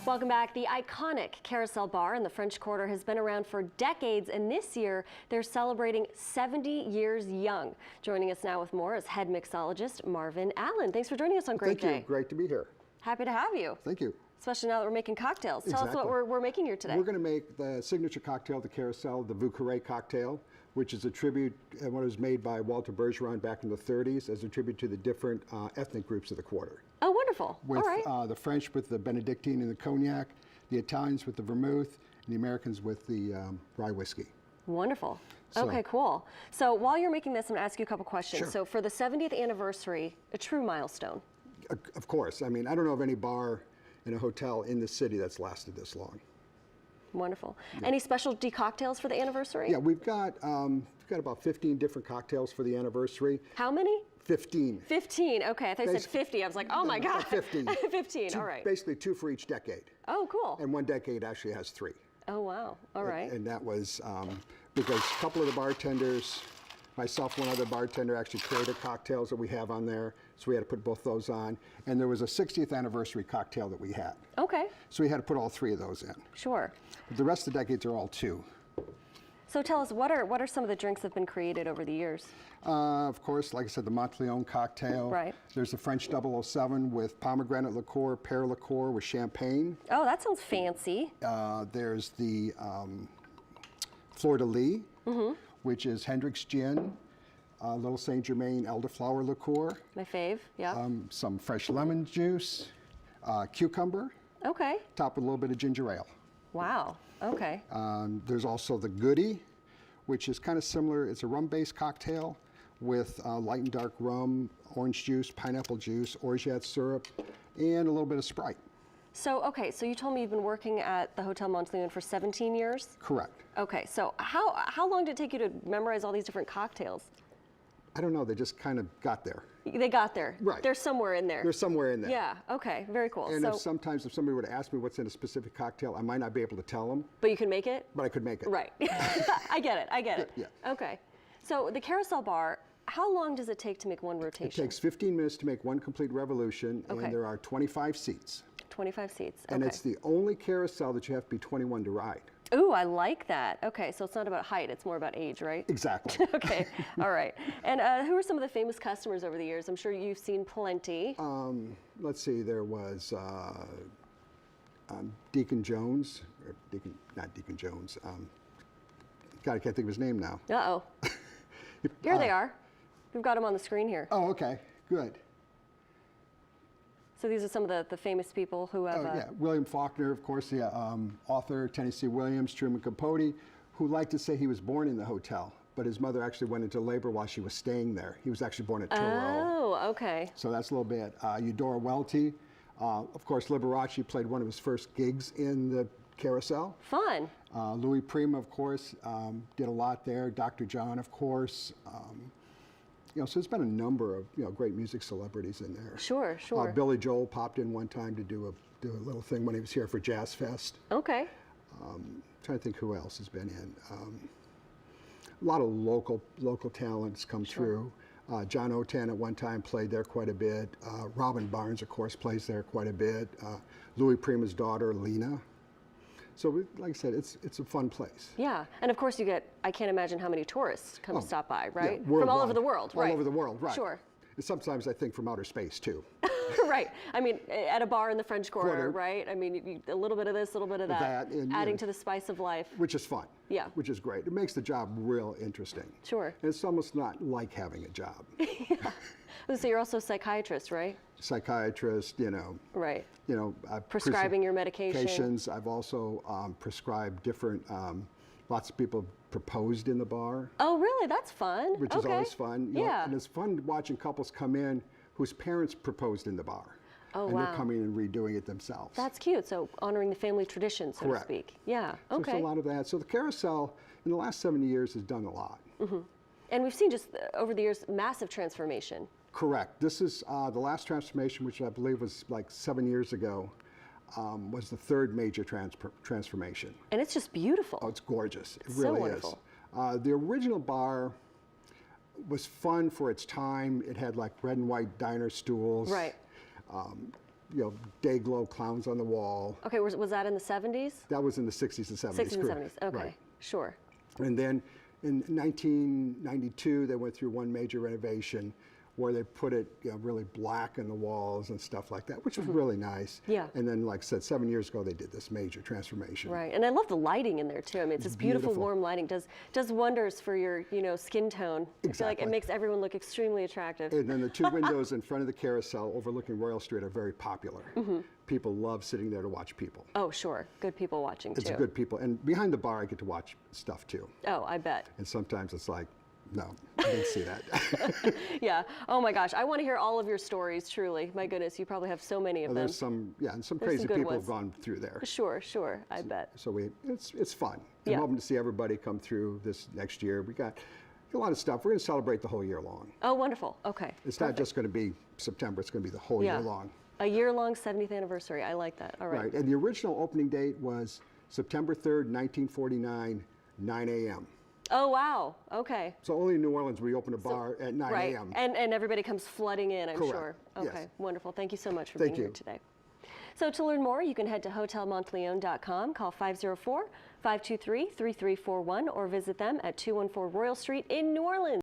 Welcome back. The iconic Carousel Bar in the French Quarter has been around for decades, and this year they're celebrating 70 years young. Joining us now with more is Head Mixologist Marvin Allen. Thanks for joining us on Great Day. Thank you. Great to be here. Happy to have you. Thank you. Especially now that we're making cocktails. Tell us what we're making here today. We're going to make the signature cocktail of the Carousel, the Vauqueré cocktail, which is a tribute, and what was made by Walter Bergeron back in the 30s as a tribute to the different ethnic groups of the quarter. Oh, wonderful. With all right. The French with the Benedictine and the cognac, the Italians with the vermouth, and the Americans with the rye whiskey. Wonderful. Okay, cool. So while you're making this, I'm going to ask you a couple questions. Sure. So for the 70th anniversary, a true milestone. Of course. I mean, I don't know of any bar in a hotel in the city that's lasted this long. Wonderful. Yeah. Any specialty cocktails for the anniversary? Yeah, we've got about 15 different cocktails for the anniversary. How many? 15. 15, okay. I thought you said 50. I was like, oh my God. 15. 15, all right. Basically 2 for each decade. Oh, cool. And one decade actually has 3. Oh, wow. All right. And that was because a couple of the bartenders, myself, one other bartender, actually created cocktails that we have on there. So we had to put both those on. And there was a 60th anniversary cocktail that we had. Okay. So we had to put all 3 of those in. Sure. But the rest of the decades are all 2. So tell us, what are some of the drinks that have been created over the years? Of course, like I said, the Monteleone cocktail. Right. There's the French 007 with pomegranate liqueur, pear liqueur with champagne. Oh, that sounds fancy. There's the Fleur de Lis, which is Hendrick's gin, Little Saint Germain elderflower liqueur. My fave, yeah. Some fresh lemon juice, cucumber. Okay. Topped with a little bit of ginger ale. Wow, okay. There's also the Goody, which is kind of similar. It's a rum-based cocktail with light and dark rum, orange juice, pineapple juice, orgeat syrup, and a little bit of Sprite. So, okay, so you told me you've been working at the Hotel Monteleone for 17 years? Correct. Okay, so how long did it take you to memorize all these different cocktails? I don't know, they just kind of got there. They got there. Right. They're somewhere in there. They're somewhere in there. Yeah, okay, very cool. And if sometimes if somebody were to ask me what's in a specific cocktail, I might not be able to tell them. But you can make it? But I could make it. Right. I get it. Yeah. Okay. So the Carousel Bar, how long does it take to make one rotation? It takes 15 minutes to make one complete revolution, Okay. and there are 25 seats. 25 seats, okay. And it's the only carousel that you have to be 21 to ride. Ooh, I like that. Okay, so it's not about height, it's more about age, right? Exactly. Okay, all right. And who are some of the famous customers over the years? I'm sure you've seen plenty. Let's see, there was Deacon Jones, or not Deacon Jones. God, I can't think of his name now. Uh-oh. Here they are. We've got them on the screen here. Oh, okay, good. So these are some of the famous people who have... yeah, William Faulkner, of course, the author, Tennessee Williams, Truman Capote, who liked to say he was born in the hotel, but his mother actually went into labor while she was staying there. He was actually born at Toro. Oh, okay. So that's a little bit. Eudora Welty, of course, Liberace played one of his first gigs in the Carousel. Fun. Louis Prima, of course, did a lot there. Dr. John, of course. So there's been a number of great music celebrities in there. Sure, sure. Billy Joel popped in one time to do a little thing when he was here for Jazz Fest. Okay. Trying to think who else has been in. A lot of local talents come through. John Otan at one time played there quite a bit. Robin Barnes, of course, plays there quite a bit. Louis Prima's daughter, Lena. So, like I said, it's a fun place. Yeah, and of course you get, I can't imagine how many tourists come to stop by, right? Yeah, from all over the world, right? All over the world, right. Sure. And sometimes I think from outer space, too. Right. I mean, at a bar in the French Quarter, right? I mean, a little bit of this, a little bit of that, and, adding to the spice of life. Which is fun. Yeah. Which is great. It makes the job real interesting. Sure. And it's almost not like having a job. Yeah. So you're also a psychiatrist, right? Psychiatrist, Right. I've prescribing your medications. I've also prescribed different, lots of people proposed in the bar. Oh, really? That's fun. Which is always fun. Yeah. And it's fun watching couples come in whose parents proposed in the bar. Oh, and wow. they're coming and redoing it themselves. That's cute. So honoring the family tradition, so to speak. Yeah, so okay. there's a lot of that. So the Carousel, in the last 70 years, has done a lot. Mm-hmm. And we've seen just over the years, massive transformation. Correct. This is the last transformation, which I believe was like 7 years ago, was the third major transformation. And it's just beautiful. Oh, it's gorgeous. It so really wonderful. is. The original bar was fun for its time. It had like red and white diner stools. Right. day glow clowns on the wall. Okay, was that in the 70s? That was in the 60s and 70s. 60s and correct. 70s, okay, Right. sure. And then in 1992, they went through one major renovation where they put it really black on the walls and stuff like that, which was really nice. Yeah. And then, like I said, 7 years ago, they did this major transformation. Right, and I love the lighting in there too. I mean, it's this beautiful, beautiful. warm lighting. Does wonders for your, skin tone. I feel like it Exactly. makes everyone look extremely attractive. And then the two windows in front of the carousel overlooking Royal Street are very popular. People love sitting there to watch people. Oh, sure, good people watching It's too. good people. And behind the bar, I get to watch stuff too. Oh, I bet. And sometimes it's like, no, I didn't see that. Yeah. Oh my gosh, I want to hear all of your stories. Truly, my goodness, you probably have so many of them. There's some, and some There's crazy some good people ones. have gone through there. Sure, I bet. So it's fun. Yeah. I'm hoping to see everybody come through this next year. We got a lot of stuff. We're going to celebrate the whole year long. Oh, wonderful. Okay. It's not just going to be September. It's going to be the whole year long. A year-long 70th anniversary. I like that. All right. Right. And the original opening date was September 3rd, 1949, 9 a.m. Oh, wow. Okay. So only in New Orleans we open a bar at 9 Right. a.m. And everybody comes flooding in, I'm Correct. sure. Yes. Okay. Wonderful. Thank you so much for Thank being here you. today. So to learn more, you can head to hotelmontleone.com, call 504-523-3341, or visit them at 214 Royal Street in New Orleans.